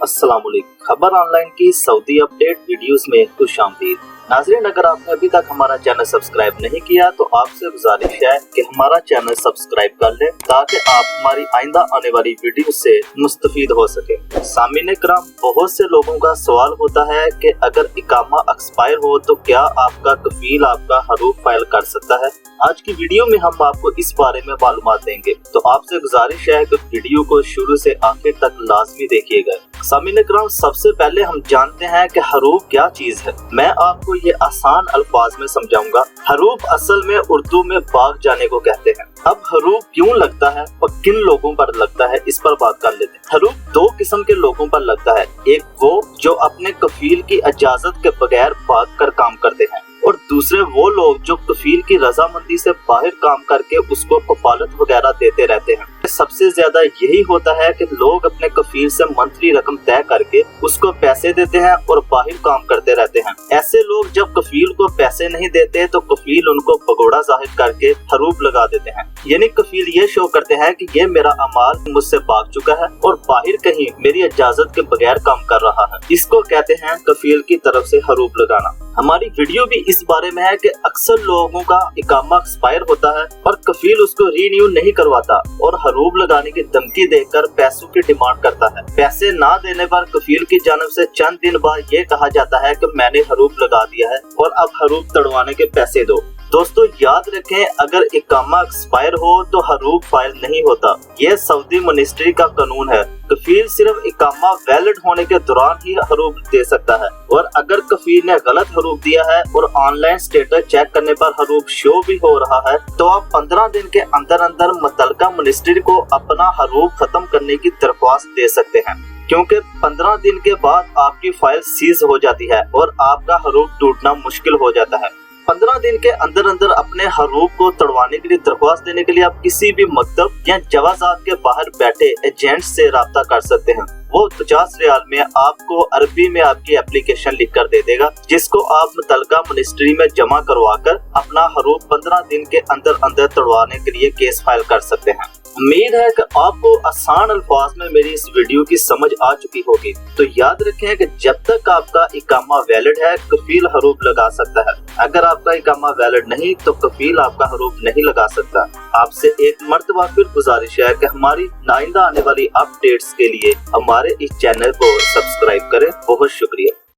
अस्सलाम वालेकुम। खबर ऑनलाइन की सऊदी अपडेट वीडियोस में खुशामदीद। नाज़रीन, अगर आपने अभी तक हमारा चैनल सब्सक्राइब नहीं किया तो आपसे गुजारिश है कि हमारा चैनल सब्सक्राइब कर लें ताकि आप हमारी आइंदा आने वाली वीडियो से मुस्तफीद हो सके। सामीन कराम, बहुत से लोगों का सवाल होता है कि अगर इकामा एक्सपायर हो तो क्या आपका कफील आपका हरूफ फाइल कर सकता है। आज की वीडियो में हम आपको इस बारे में मालूमात देंगे, तो आपसे गुजारिश है कि वीडियो को शुरू से आखिर तक लाजमी देखिएगा। सामीन कराम, सबसे पहले हम जानते हैं कि हरूफ क्या चीज है। मैं आपको ये आसान अल्फाज में समझाऊंगा। हरूफ असल में उर्दू में बाग जाने को कहते हैं। अब हरूफ क्यों लगता है और किन लोगों पर लगता है, इस पर बात कर लेते हैं। हरूफ दो किस्म के लोगों पर लगता है, एक वो जो अपने कफील की इजाजत के बगैर भाग कर काम करते हैं और दूसरे वो लोग जो कफील की रजामंदी से बाहर काम करके उसको कफालत वगैरह देते रहते हैं। सबसे ज्यादा यही होता है कि लोग अपने कफील से मंथली रकम तय करके उसको पैसे देते हैं और बाहर काम करते रहते हैं। ऐसे लोग जब कफील को पैसे नहीं देते तो कफील उनको भगोड़ा जाहिर करके हरूफ लगा देते हैं, यानी कफील ये शो करते हैं कि ये मेरा अमाल मुझसे भाग चुका है और बाहर कहीं मेरी इजाजत के बगैर काम कर रहा है। इसको कहते हैं कफील की तरफ से हरूफ लगाना। हमारी वीडियो भी इस बारे में है कि अक्सर लोगों का इकामा एक्सपायर होता है और कफील उसको रीन्यू नहीं करवाता और हरूफ लगाने की धमकी देकर पैसों की डिमांड करता है। पैसे ना देने पर कफील की जानब से चंद दिन बाद ये कहा जाता है कि मैंने हरूफ लगा दिया है और अब हरूफ तड़वाने के पैसे दो। दोस्तों याद रखें, अगर इकामा एक्सपायर हो तो हरूफ फाइल नहीं होता। यह सऊदी मिनिस्ट्री का कानून है। कफील सिर्फ इकामा वैलिड होने के दौरान ही हरूफ दे सकता है और अगर कफील ने गलत हरूफ दिया है और ऑनलाइन स्टेटस चेक करने पर हरूफ शो भी हो रहा है तो आप 15 दिन के अंदर अंदर मुतल्लिका मिनिस्ट्री को अपना हरूफ खत्म करने की दरख्वास्त दे सकते हैं, क्योंकि 15 दिन के बाद आपकी फाइल सीज हो जाती है और आपका हरूफ टूटना मुश्किल हो जाता है। 15 दिन के अंदर अंदर अपने हरूफ को तड़वाने के लिए दरख्वास्त देने के लिए आप किसी भी मकतब या जवाजात के बाहर बैठे एजेंट से राब्ता कर सकते हैं। वो 50 रियाल में आपको अरबी में आपकी एप्लीकेशन लिख कर दे देगा, जिसको आप मुतल्लिका मिनिस्ट्री में जमा करवा कर अपना हरूफ 15 दिन के अंदर अंदर तड़वाने के लिए केस फाइल कर सकते हैं। उम्मीद है कि आपको आसान अल्फाज में मेरी इस वीडियो की समझ आ चुकी होगी। तो याद रखें कि जब तक आपका इकामा वैलिड है कफील हरूफ लगा सकता है। अगर आपका इकामा वैलिड नहीं तो कफील आपका हरूफ नहीं लगा सकता। आपसे एक मर्तबा फिर गुजारिश है कि हमारी आइंदा आने वाली अपडेट्स के लिए हमारे इस चैनल को सब्सक्राइब करें। बहुत शुक्रिया।